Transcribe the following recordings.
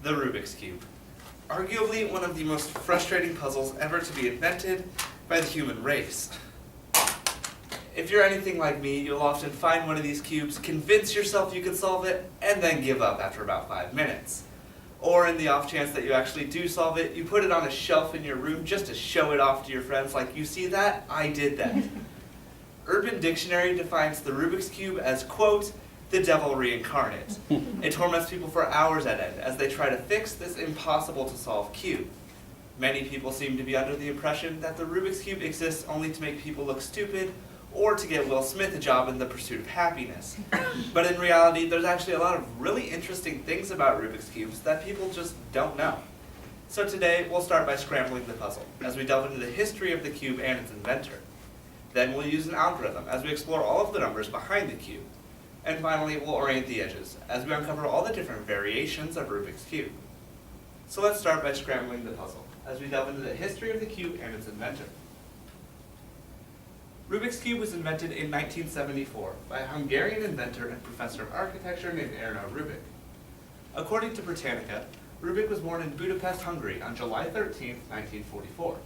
The Rubik's Cube. Arguably one of the most frustrating puzzles ever to be invented by the human race. If you're anything like me, you'll often find one of these cubes, convince yourself you can solve it, and then give up after about 5 minutes. Or in the off chance that you actually do solve it, you put it on a shelf in your room just to show it off to your friends like, you see that? I did that. Urban Dictionary defines the Rubik's Cube as, quote, the devil reincarnate. It torments people for hours at end as they try to fix this impossible to solve cube. Many people seem to be under the impression that the Rubik's Cube exists only to make people look stupid or to get Will Smith a job in the pursuit of happiness. But in reality, there's actually a lot of really interesting things about Rubik's Cubes that people just don't know. So today, we'll start by scrambling the puzzle as we delve into the history of the cube and its inventor. Then we'll use an algorithm as we explore all of the numbers behind the cube. And finally, we'll orient the edges as we uncover all the different variations of Rubik's Cube. So let's start by scrambling the puzzle as we delve into the history of the cube and its inventor. Rubik's Cube was invented in 1974 by a Hungarian inventor and professor of architecture named Erno Rubik. According to Britannica, Rubik was born in Budapest, Hungary on July 13, 1944.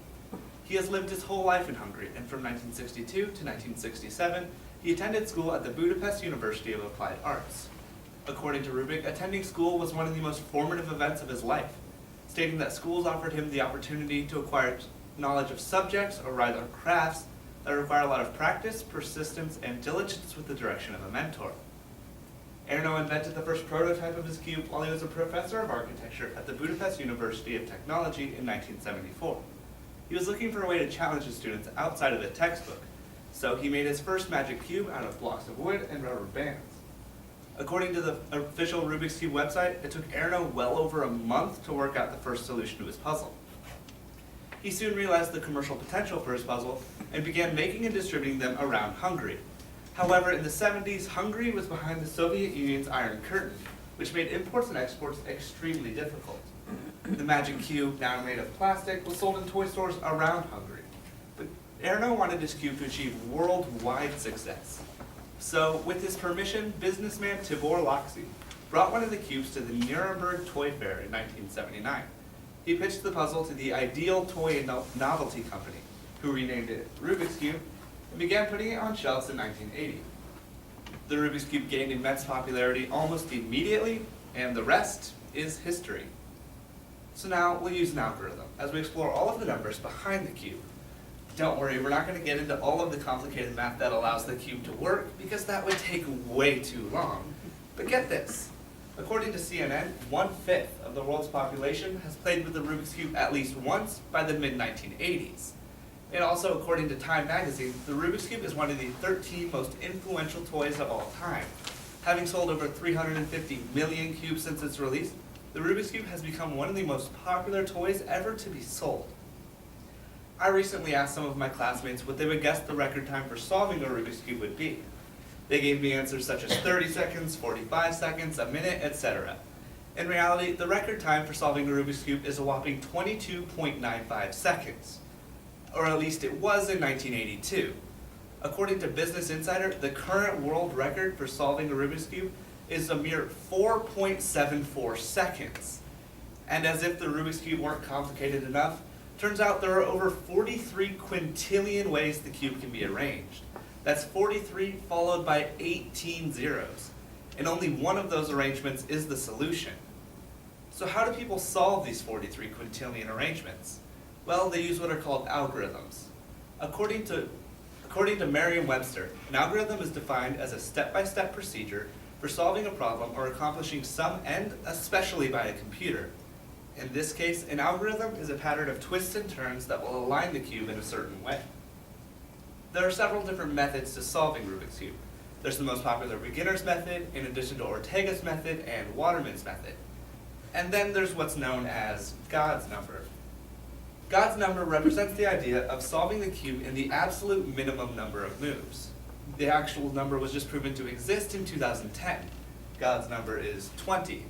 He has lived his whole life in Hungary, and from 1962 to 1967, he attended school at the Budapest University of Applied Arts. According to Rubik, attending school was one of the most formative events of his life, stating that schools offered him the opportunity to acquire knowledge of subjects, or rather crafts, that require a lot of practice, persistence, and diligence with the direction of a mentor. Erno invented the first prototype of his cube while he was a professor of architecture at the Budapest University of Technology in 1974. He was looking for a way to challenge his students outside of the textbook, so he made his first magic cube out of blocks of wood and rubber bands. According to the official Rubik's Cube website, it took Erno well over a month to work out the first solution to his puzzle. He soon realized the commercial potential for his puzzle and began making and distributing them around Hungary. However, in the 70s, Hungary was behind the Soviet Union's Iron Curtain, which made imports and exports extremely difficult. The magic cube, now made of plastic, was sold in toy stores around Hungary. But Erno wanted his cube to achieve worldwide success. So, with his permission, businessman Tibor Laxi brought one of the cubes to the Nuremberg Toy Fair in 1979. He pitched the puzzle to the Ideal Toy and Novelty Company, who renamed it Rubik's Cube, and began putting it on shelves in 1980. The Rubik's Cube gained immense popularity almost immediately, and the rest is history. So now we'll use an algorithm as we explore all of the numbers behind the cube. Don't worry, we're not going to get into all of the complicated math that allows the cube to work, because that would take way too long. But get this. According to CNN, 1/5 of the world's population has played with the Rubik's Cube at least once by the mid-1980s. And also, according to Time magazine, the Rubik's Cube is one of the 13 most influential toys of all time. Having sold over 350 million cubes since its release, the Rubik's Cube has become one of the most popular toys ever to be sold. I recently asked some of my classmates what they would guess the record time for solving a Rubik's Cube would be. They gave me answers such as 30 seconds, 45 seconds, a minute, etc. In reality, the record time for solving a Rubik's Cube is a whopping 22.95 seconds. Or at least it was in 1982. According to Business Insider, the current world record for solving a Rubik's Cube is a mere 4.74 seconds. And as if the Rubik's Cube weren't complicated enough, turns out there are over 43 quintillion ways the cube can be arranged. That's 43 followed by 18 zeros. And only one of those arrangements is the solution. So how do people solve these 43 quintillion arrangements? Well, they use what are called algorithms. According to Merriam-Webster, an algorithm is defined as a step-by-step procedure for solving a problem or accomplishing some end, especially by a computer. In this case, an algorithm is a pattern of twists and turns that will align the cube in a certain way. There are several different methods to solving Rubik's Cube. There's the most popular beginner's method, in addition to Ortega's method and Waterman's method. And then there's what's known as God's number. God's number represents the idea of solving the cube in the absolute minimum number of moves. The actual number was just proven to exist in 2010. God's number is 20.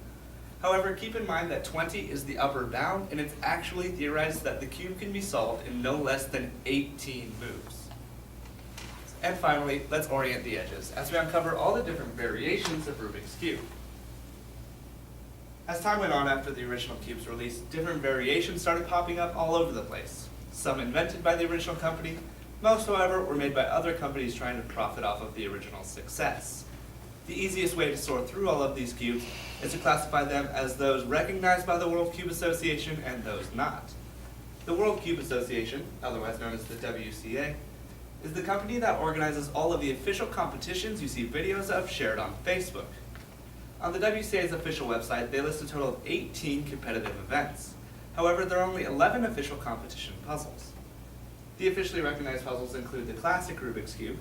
However, keep in mind that 20 is the upper bound, and it's actually theorized that the cube can be solved in no less than 18 moves. And finally, let's orient the edges as we uncover all the different variations of Rubik's Cube. As time went on after the original cube's release, different variations started popping up all over the place. Some invented by the original company, most, however, were made by other companies trying to profit off of the original success. The easiest way to sort through all of these cubes is to classify them as those recognized by the World Cube Association and those not. The World Cube Association, otherwise known as the WCA, is the company that organizes all of the official competitions you see videos of shared on Facebook. On the WCA's official website, they list a total of 18 competitive events. However, there are only 11 official competition puzzles. The officially recognized puzzles include the classic Rubik's Cube,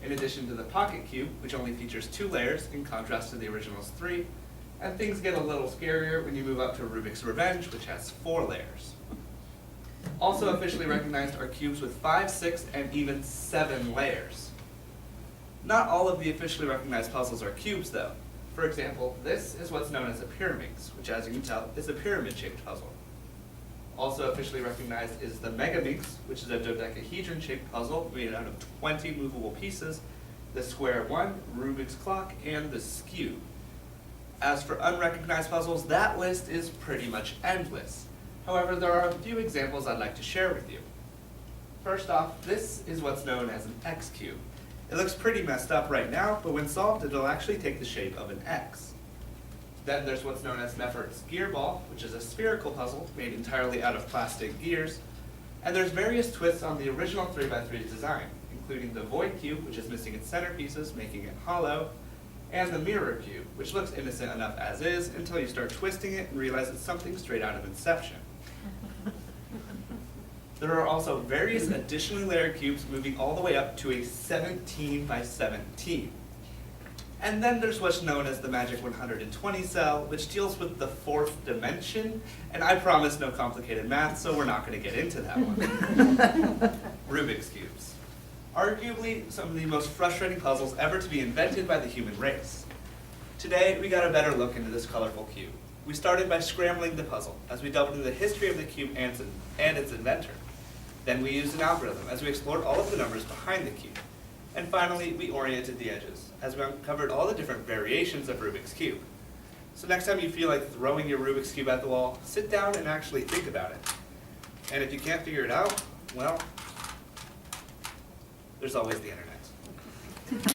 in addition to the Pocket Cube, which only features 2 layers in contrast to the original's 3, and things get a little scarier when you move up to Rubik's Revenge, which has 4 layers. Also officially recognized are cubes with 5, 6, and even 7 layers. Not all of the officially recognized puzzles are cubes, though. For example, this is what's known as a Pyraminx, which, as you can tell, is a pyramid-shaped puzzle. Also officially recognized is the Megaminx, which is a dodecahedron-shaped puzzle made out of 20 movable pieces, the Square One, Rubik's Clock, and the Skew. As for unrecognized puzzles, that list is pretty much endless. However, there are a few examples I'd like to share with you. First off, this is what's known as an X cube. It looks pretty messed up right now, but when solved, it'll actually take the shape of an X. Then there's what's known as Nefert's Gear Ball, which is a spherical puzzle made entirely out of plastic gears. And there's various twists on the original 3x3 design, including the Void Cube, which is missing its centerpieces, making it hollow, and the Mirror Cube, which looks innocent enough as is until you start twisting it and realize it's something straight out of Inception. There are also various additionally layered cubes moving all the way up to a 17 by 17. And then there's what's known as the Magic 120 cell, which deals with the 4th dimension. And I promise no complicated math, so we're not going to get into that one. Rubik's Cubes. Arguably some of the most frustrating puzzles ever to be invented by the human race. Today, we got a better look into this colorful cube. We started by scrambling the puzzle, as we delved into the history of the cube and its inventor. Then we used an algorithm, as we explored all of the numbers behind the cube. And finally, we oriented the edges, as we uncovered all the different variations of Rubik's Cube. So next time you feel like throwing your Rubik's Cube at the wall, sit down and actually think about it. And if you can't figure it out, well, there's always the internet.